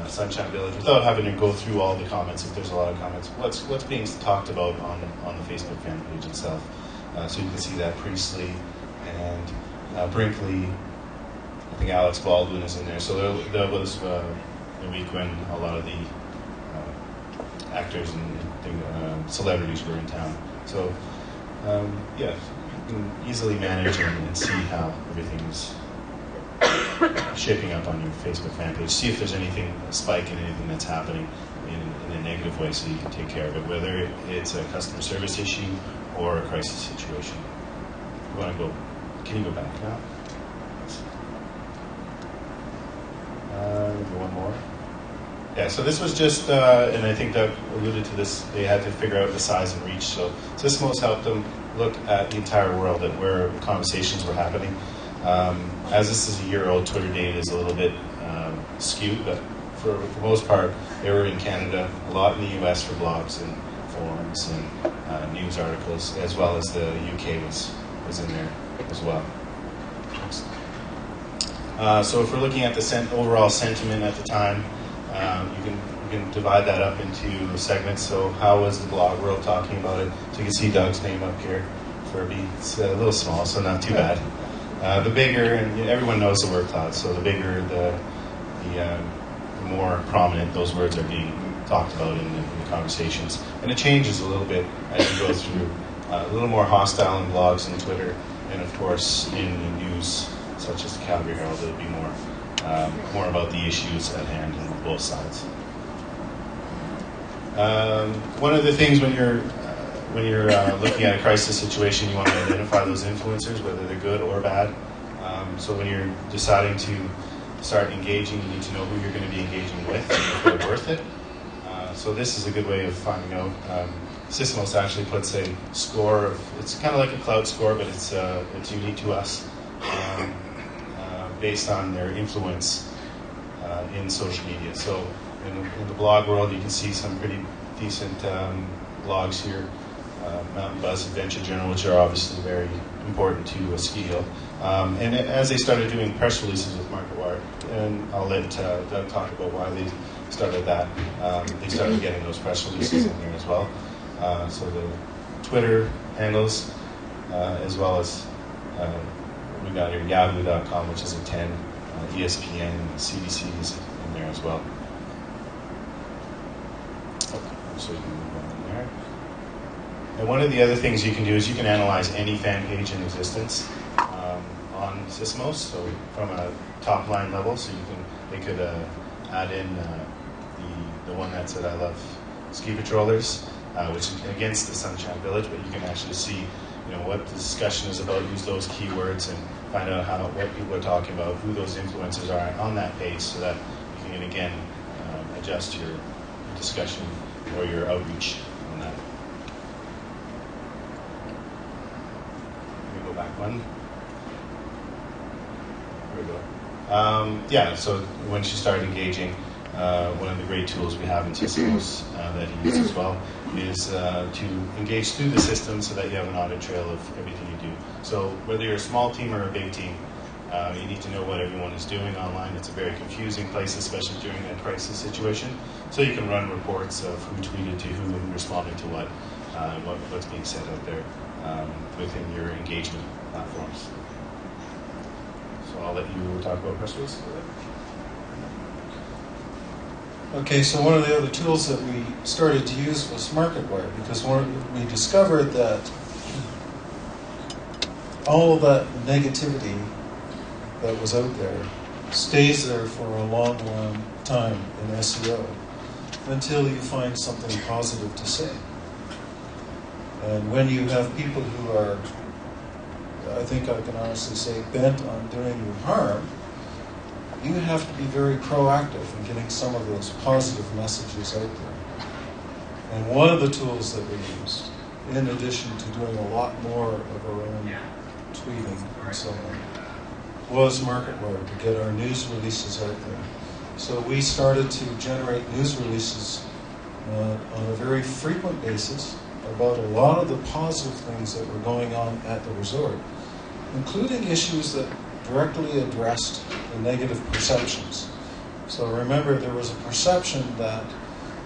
Sunshine Village, without having to go through all the comments, if there's a lot of comments, what's being talked about on the Facebook fan page itself. So you can see that Priestley and Brinkley, I think Alex Baldwin is in there. So there was the week when a lot of the actors and celebrities were in town. So yeah, you can easily manage and see how everything is shaping up on your Facebook fan page. See if there's anything, a spike in anything that's happening in a negative way so you can take care of it, whether it's a customer service issue or a crisis situation. You want to go, can you go back now? Maybe one more. Yeah, so this was just, and I think Doug alluded to this, they had to figure out the size and reach. So Sysomos helped them look at the entire world, at where conversations were happening. As this is a year old, Twitter data is a little bit skewed, but for the most part, they were in Canada, a lot in the US for blogs and forums and news articles, as well as the UK was in there as well. So if we're looking at the overall sentiment at the time, you can divide that up into segments. So how was the blog world talking about it? So you can see Doug's name up here, Furby. It's a little small, so not too bad. The bigger, and everyone knows the word cloud, so the bigger, the more prominent those words are being talked about in the conversations. And it changes a little bit as you go through. A little more hostile in blogs and Twitter, and of course in the news, such as the Calgary Herald, it'll be more more about the issues at hand on both sides. One of the things when you're looking at a crisis situation, you want to identify those influencers, whether they're good or bad. So when you're deciding to start engaging, you need to know who you're going to be engaging with and if they're worth it. So this is a good way of finding out. Sysomos actually puts a score of, it's kind of like a cloud score, but it's unique to us, based on their influence in social media. So in the blog world, you can see some pretty decent blogs here. Mountain Buzz, Adventure Journal, which are obviously very important to a ski hill. And as they started doing press releases with MarketWire, and I'll let Doug talk about why they started that, they started getting those press releases in there as well. So the Twitter handles, as well as we got here yahoo.com, which is a 10, ESPN, CBC is in there as well. So you can move on in there. And one of the other things you can do is you can analyze any fan page in existence on Sysomos, so from a top line level. So they could add in the one that said "I love ski patrollers," which is against the Sunshine Village, but you can actually see, what the discussion is about. Use those keywords and find out what people are talking about, who those influencers are on that page, so that you can again adjust your discussion or your outreach on that. Let me go back one. Here we go. Yeah, so when she started engaging, one of the great tools we have in Sysomos that he uses as well is to engage through the system so that you have an audit trail of everything you do. So whether you're a small team or a big team, you need to know what everyone is doing online. It's a very confusing place, especially during a crisis situation. So you can run reports of who tweeted to who and responded to what, what's being said out there within your engagement platforms. So I'll let you talk about press releases. Okay, so one of the other tools that we started to use was MarketWire, because we discovered that all of that negativity that was out there stays there for a long, long time in SEO until you find something positive to say. And when you have people who are, I think I can honestly say, bent on doing you harm, you have to be very proactive in getting some of those positive messages out there. And one of the tools that we used, in addition to doing a lot more of our own tweeting and so on, was MarketWire to get our news releases out there. So we started to generate news releases on a very frequent basis about a lot of the positive things that were going on at the resort, including issues that directly addressed the negative perceptions. So remember, there was a perception that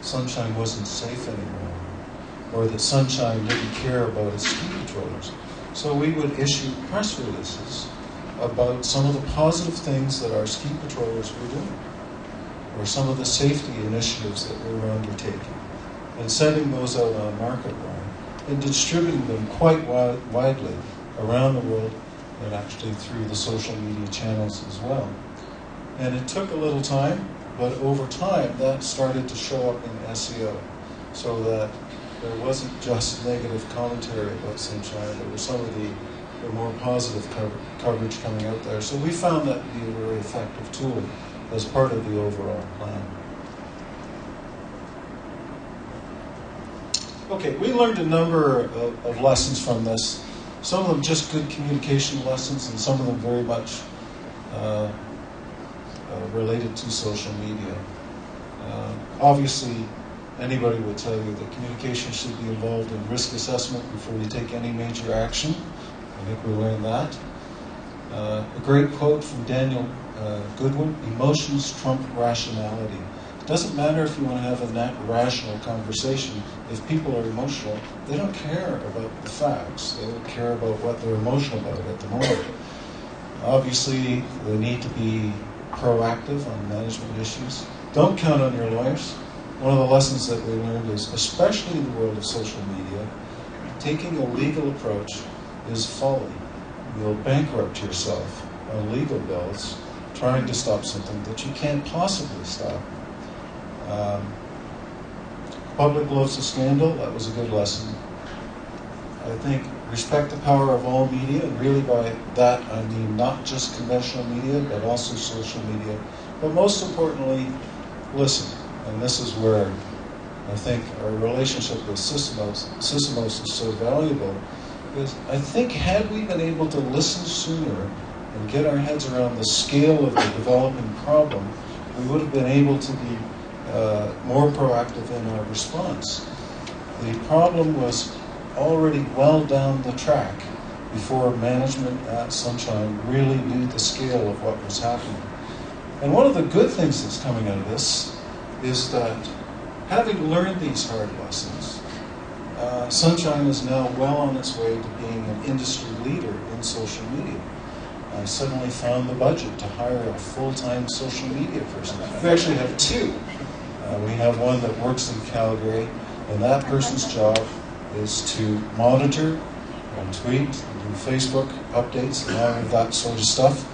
Sunshine wasn't safe anymore, or that Sunshine didn't care about its ski patrollers. So we would issue press releases about some of the positive things that our ski patrollers were doing, or some of the safety initiatives that we were undertaking, and sending those out on MarketWire and distributing them quite widely around the world, and actually through the social media channels as well. And it took a little time, but over time that started to show up in SEO, so that there wasn't just negative commentary about Sunshine, there was some of the more positive coverage coming out there. So we found that to be a very effective tool as part of the overall plan. Okay, we learned a number of lessons from this. Some of them just good communication lessons, and some of them very much related to social media. Obviously, anybody would tell you that communication should be involved in risk assessment before you take any major action. I think we learned that. A great quote from Daniel Goodwin: "Emotions trump rationality." It doesn't matter if you want to have a rational conversation. If people are emotional, they don't care about the facts. They don't care about what they're emotional about at the moment. Obviously, they need to be proactive on management issues. Don't count on your lawyers. One of the lessons that we learned is, especially in the world of social media, taking a legal approach is folly. You'll bankrupt yourself on legal bills trying to stop something that you can't possibly stop. Public loves a scandal. That was a good lesson. I think respect the power of all media, and really by that I mean not just conventional media, but also social media. But most importantly, listen. And this is where I think our relationship with Sysomos is so valuable, because I think had we been able to listen sooner and get our heads around the scale of the developing problem, we would have been able to be more proactive in our response. The problem was already well down the track before management at Sunshine really knew the scale of what was happening. And one of the good things that's coming out of this is that having learned these hard lessons, Sunshine is now well on its way to being an industry leader in social media. I suddenly found the budget to hire a full-time social media person. We actually have two. We have one that works in Calgary, and that person's job is to monitor and tweet and do Facebook updates and all of that sort of stuff.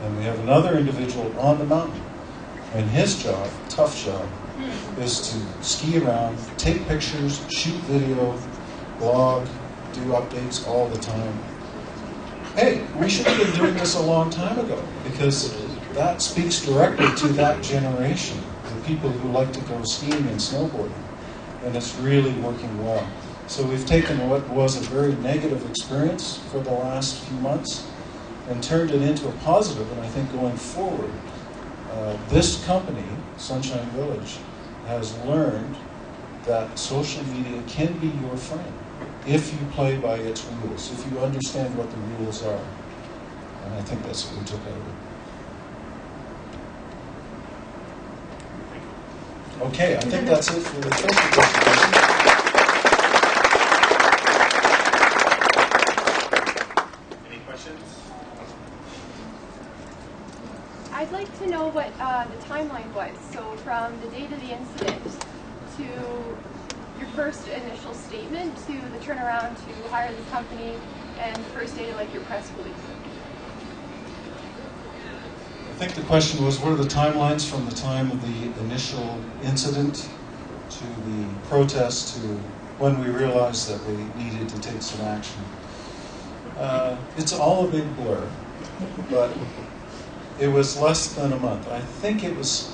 And we have another individual on the mountain, and his job, tough job, is to ski around, take pictures, shoot video, blog, do updates all the time. Hey, we should have been doing this a long time ago, because that speaks directly to that generation, the people who like to go skiing and snowboarding, and it's really working well. So we've taken what was a very negative experience for the last few months and turned it into a positive, and I think going forward, this company, Sunshine Village, has learned that social media can be your friend if you play by its rules, if you understand what the rules are. And I think that's what we took out of it. Okay, I think that's it for the Facebook presentation. Any questions? I'd like to know what the timeline was. So from the date of the incident to your first initial statement to the turnaround to hire the company and the first day to like your press release. I think the question was, what are the timelines from the time of the initial incident to the protest to when we realized that we needed to take some action? It's all a big blur, but it was less than a month. I think it was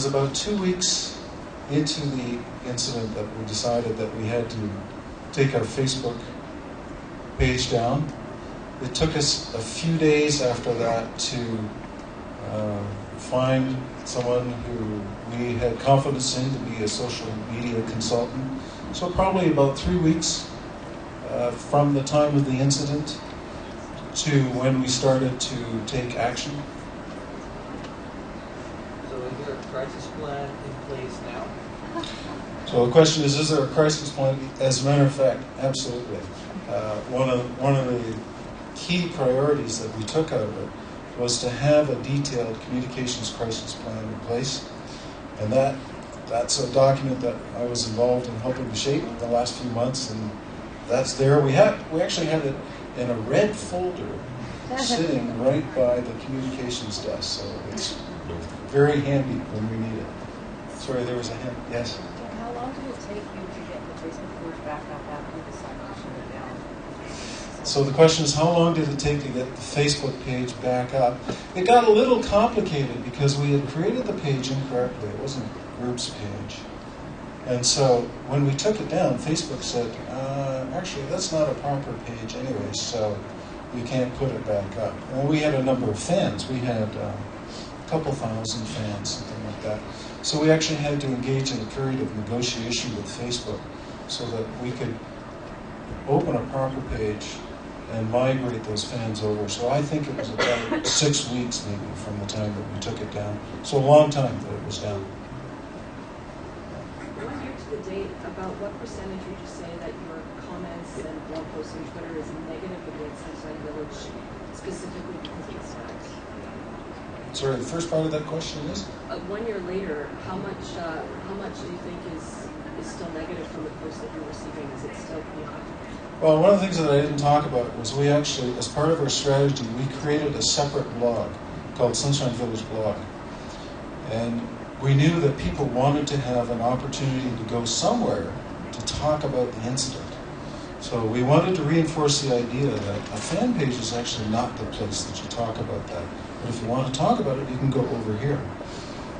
about 2 weeks into the incident that we decided that we had to take our Facebook page down. It took us a few days after that to find someone who we had confidence in to be a social media consultant. So probably about 3 weeks from the time of the incident to when we started to take action. So is there a crisis plan in place now? So the question is there a crisis plan? As a matter of fact, absolutely. One of the key priorities that we took out of it was to have a detailed communications crisis plan in place. And that's a document that I was involved in helping to shape in the last few months, and that's there. We actually have it in a red folder sitting right by the communications desk, so it's very handy when we need it. Sorry, there was a hand. Yes? How long did it take you to get the Facebook page back up after you decided to shut it down? So the question is, how long did it take to get the Facebook page back up? It got a little complicated because we had created the page incorrectly. It wasn't a groups page. And so when we took it down, Facebook said, actually, that's not a proper page anyway, so you can't put it back up. And we had a number of fans. We had a couple thousand fans, something like that. So we actually had to engage in a period of negotiation with Facebook so that we could open a proper page and migrate those fans over. So I think it was about 6 weeks maybe from the time that we took it down. So a long time that it was down. 1 year to the date, about what percentage would you say that your comments and blog posts on Twitter is negative against Sunshine Village, specifically because of the strikes? Sorry, the first part of that question is? 1 year later, how much do you think is still negative from the posts that you're receiving? Is it still pretty high? Well, one of the things that I didn't talk about was we actually, as part of our strategy, we created a separate blog called Sunshine Village Blog. And we knew that people wanted to have an opportunity to go somewhere to talk about the incident. So we wanted to reinforce the idea that a fan page is actually not the place that you talk about that. But if you want to talk about it, you can go over here.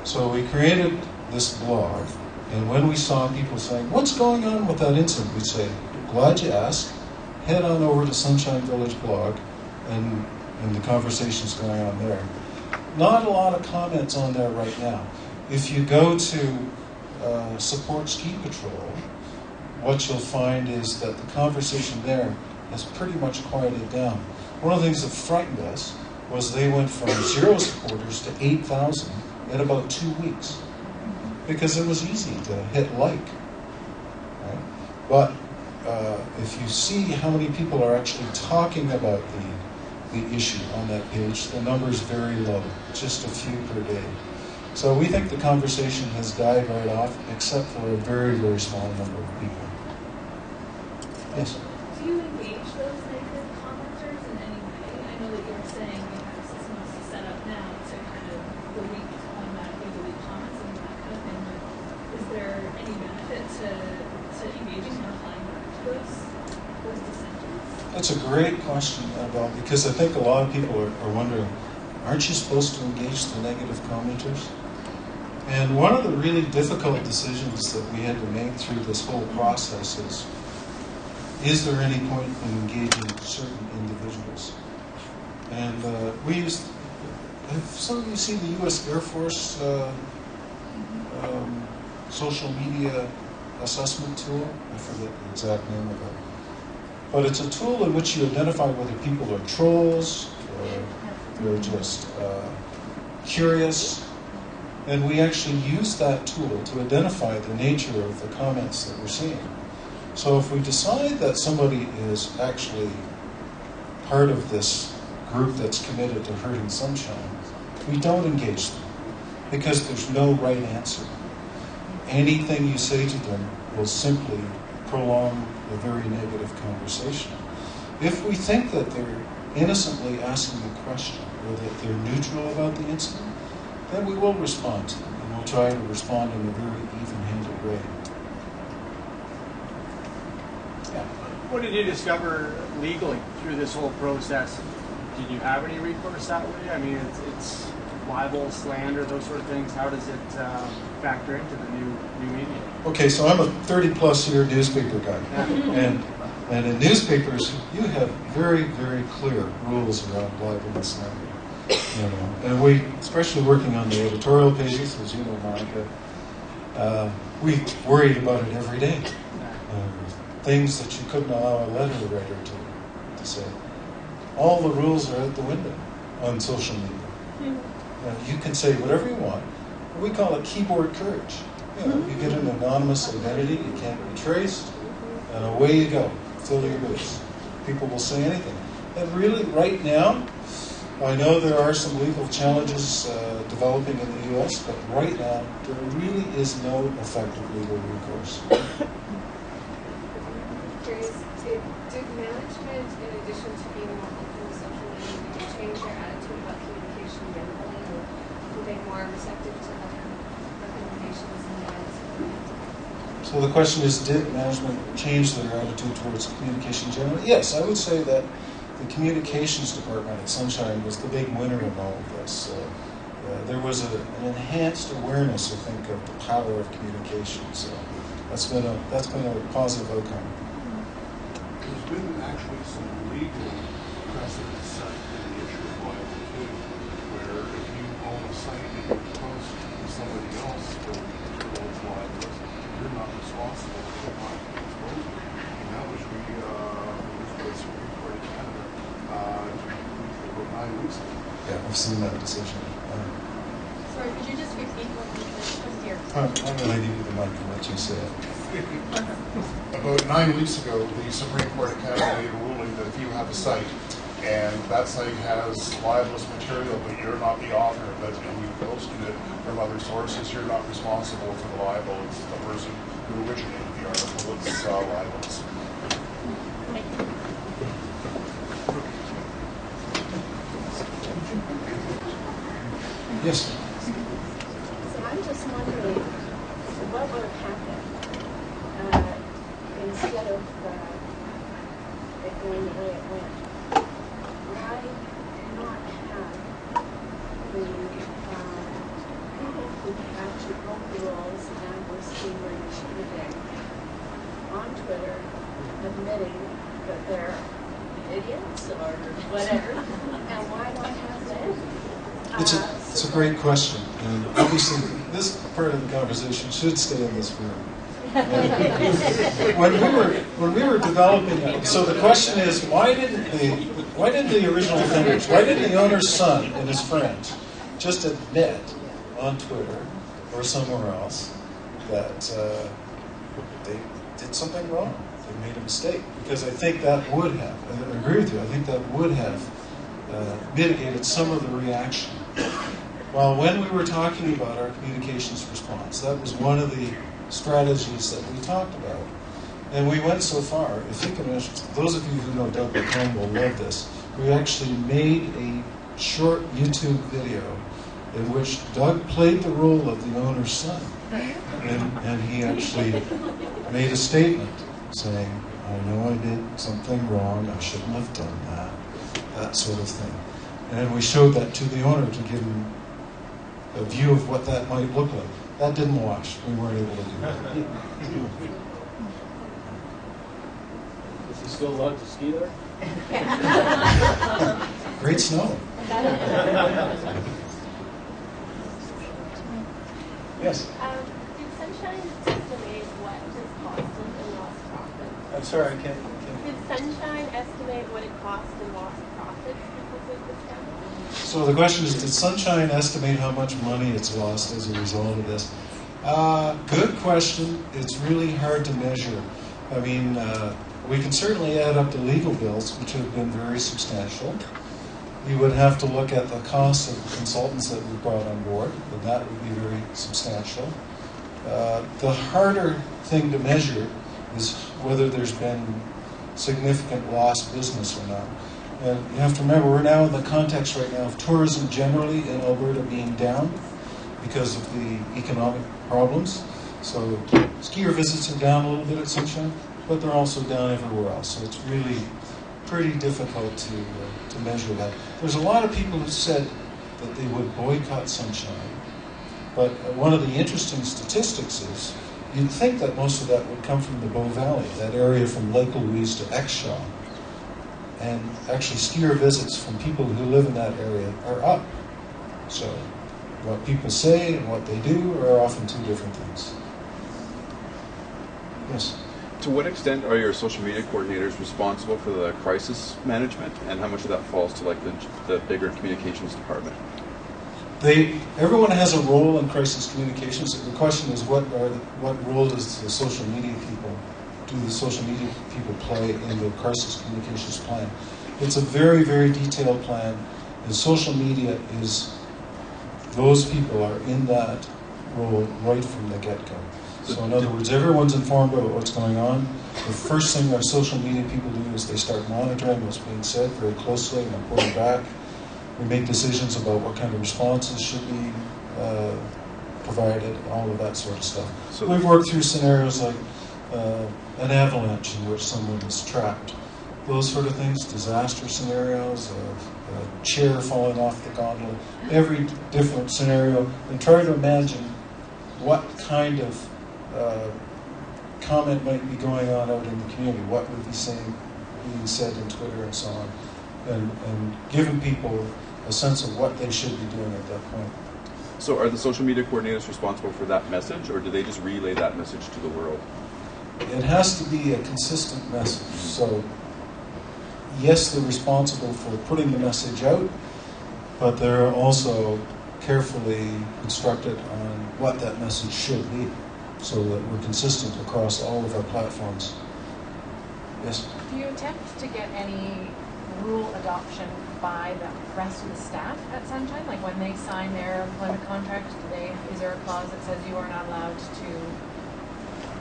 So we created this blog, and when we saw people saying, what's going on with that incident, we'd say, glad you asked, head on over to Sunshine Village Blog, and the conversation's going on there. Not a lot of comments on there right now. If you go to Support Ski Patrol, what you'll find is that the conversation there has pretty much quieted down. One of the things that frightened us was they went from 0 supporters to 8,000 in about 2 weeks, because it was easy to hit like. Right? But if you see how many people are actually talking about the issue on that page, the number is very low, just a few per day. So we think the conversation has died right off, except for a very, very small number of people. Yes? Do you engage those negative commenters in any way? I know that you were saying you have Sysomos set up now to kind of automatically delete comments and that kind of thing, but is there any benefit to engaging and replying back to those dissenters? That's a great question, Annabelle, because I think a lot of people are wondering, aren't you supposed to engage the negative commenters? And one of the really difficult decisions that we had to make through this whole process is there any point in engaging certain individuals? And we used, have some of you seen the U.S. Air Force social media assessment tool? I forget the exact name of it. But it's a tool in which you identify whether people are trolls or they're just curious. And we actually use that tool to identify the nature of the comments that we're seeing. So if we decide that somebody is actually part of this group that's committed to hurting sunshine, we don't engage them, because there's no right answer. Anything you say to them will simply prolong a very negative conversation. If we think that they're innocently asking a question, or that they're neutral about the incident, then we will respond to them, and we'll try to respond in a very even-handed way. Yeah. What did you discover legally through this whole process? Did you have any recourse that way? I mean, it's libel, slander, those sort of things. How does it factor into the new media? Okay, so I'm a 30-plus year newspaper guy, and in newspapers you have very, very clear rules around libel and slander. You know, and we, especially working on the editorial pages, as you know, Monica, we worried about it every day. Things that you couldn't allow a letter writer to say. All the rules are out the window on social media. You can say whatever you want. We call it keyboard courage. You know, you get an anonymous identity, you can't be traced, and away you go. Fill your boots. People will say anything. And really, right now, I know there are some legal challenges developing in the U.S., but right now, there really is no effective legal recourse. Did management, in addition to being more open to social media, did you change their attitude about communication generally, or were they more receptive to the recommendations and guidance? So the question is, did management change their attitude towards communication generally? Yes, I would say that the communications department at Sunshine was the big winner in all of this. There was an enhanced awareness, I think, of the power of communication. So that's been a positive outcome. There's been actually some legal precedent set in the issue of libel too, where if you own a site and you post to somebody else for material that's libelous, you're not responsible for the libel exposure. And that was ruled by the Supreme Court of Canada about 9 weeks ago. Yeah, I've seen that decision. Sorry, could you just repeat what you said? Just here. I'm going to give you the mic and let you say it. About 9 weeks ago, the Supreme Court of Canada made a ruling that if you have a site and that site has libelous material, but you're not the author of it and you posted it from other sources, you're not responsible for the libel. It's the person who originated the article that's libelous. Yes. So I'm just wondering, what would have happened instead of it going the way it went? Why not have the people who actually broke the rules and were seen where you should have been on Twitter admitting that they're idiots or whatever, and why not have them? It's a great question, and obviously this part of the conversation should stay in this room. When we were developing it, so the question is, why didn't the original offenders, why didn't the owner's son and his friends just admit on Twitter or somewhere else that they did something wrong, they made a mistake? Because I think that would have, I agree with you, I think that would have mitigated some of the reaction. Well, when we were talking about our communications response, that was one of the strategies that we talked about. And we went so far, if you can imagine, those of you who know Doug McComb will love this, we actually made a short YouTube video in which Doug played the role of the owner's son. And he actually made a statement saying, I know I did something wrong, I shouldn't have done that sort of thing. And we showed that to the owner to give him a view of what that might look like. That didn't wash. We weren't able to do that. Does he still love to ski there? Great snow. Yes? Did Sunshine estimate what his cost and lost profits? I'm sorry, I can't. Did Sunshine estimate what it cost and lost profits because of this scandal? So the question is, did Sunshine estimate how much money it's lost as a result of this? Good question. It's really hard to measure. I mean, we can certainly add up the legal bills, which have been very substantial. We would have to look at the cost of the consultants that we brought on board, and that would be very substantial. The harder thing to measure is whether there's been significant lost business or not. And you have to remember, we're now in the context right now of tourism generally in Alberta being down because of the economic problems. So skier visits are down a little bit at Sunshine, but they're also down everywhere else. So it's really pretty difficult to measure that. There's a lot of people who said that they would boycott Sunshine, but one of the interesting statistics is you'd think that most of that would come from the Bow Valley, that area from Lake Louise to Exshaw. And actually skier visits from people who live in that area are up. So what people say and what they do are often two different things. Yes? To what extent are your social media coordinators responsible for the crisis management, and how much of that falls to like the bigger communications department? Everyone has a role in crisis communications. The question is, what role does the social media people play in the crisis communications plan? It's a very, very detailed plan, and social media is, those people are in that role right from the get-go. So in other words, everyone's informed about what's going on. The first thing our social media people do is they start monitoring what's being said very closely and reporting back. We make decisions about what kind of responses should be provided, all of that sort of stuff. So we've worked through scenarios like an avalanche in which someone is trapped. Those sort of things, disaster scenarios, a chair falling off the gondola, every different scenario, and try to imagine what kind of comment might be going on out in the community, what would be being said in Twitter and so on, and giving people a sense of what they should be doing at that point. So are the social media coordinators responsible for that message, or do they just relay that message to the world? It has to be a consistent message. So yes, they're responsible for putting the message out, but they're also carefully instructed on what that message should be so that we're consistent across all of our platforms. Yes? Do you attempt to get any rule adoption by the rest of the staff at Sunshine? Like when they sign their employment contract, is there a clause that says you are not allowed to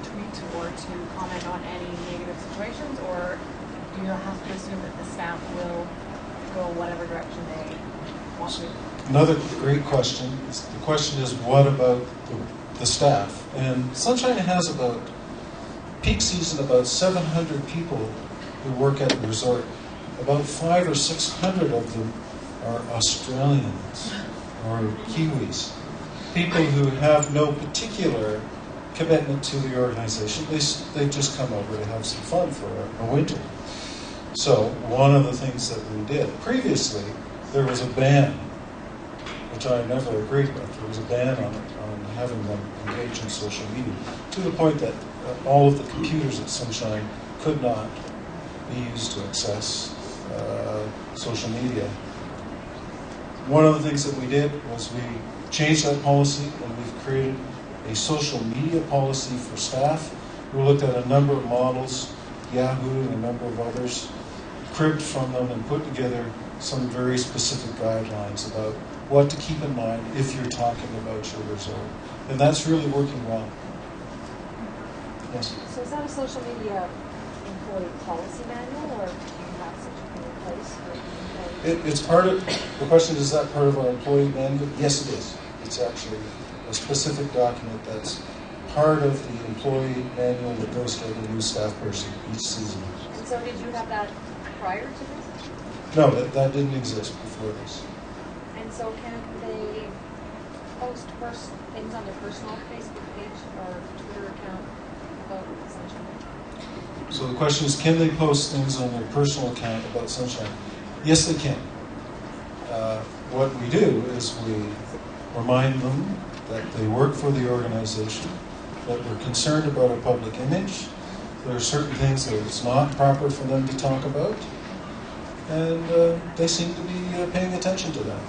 tweet or to comment on any negative situations, or do you have to assume that the staff will go whatever direction they want to? Another great question. The question is, what about the staff? And Sunshine has about, peak season, about 700 people who work at the resort. About 500 or 600 of them are Australians or Kiwis. People who have no particular commitment to the organization. They just come over to have some fun for a winter. So one of the things that we did, previously there was a ban, which I never agreed with. There was a ban on having them engage in social media, to the point that all of the computers at Sunshine could not be used to access social media. One of the things that we did was we changed that policy, and we've created a social media policy for staff. We looked at a number of models, Yahoo and a number of others, cribbed from them and put together some very specific guidelines about what to keep in mind if you're talking about your resort. And that's really working well. Yes? So is that a social media employee policy manual, or do you have such a thing in place for employees? It's part of, the question is that part of our employee manual? Yes, it is. It's actually a specific document that's part of the employee manual that goes to every new staff person each season. And so did you have that prior to this? No, that didn't exist before this. And so can they post things on their personal Facebook page or Twitter account about Sunshine? So the question is, can they post things on their personal account about Sunshine? Yes, they can. What we do is we remind them that they work for the organization, that we're concerned about a public image. There are certain things that it's not proper for them to talk about, and they seem to be paying attention to that.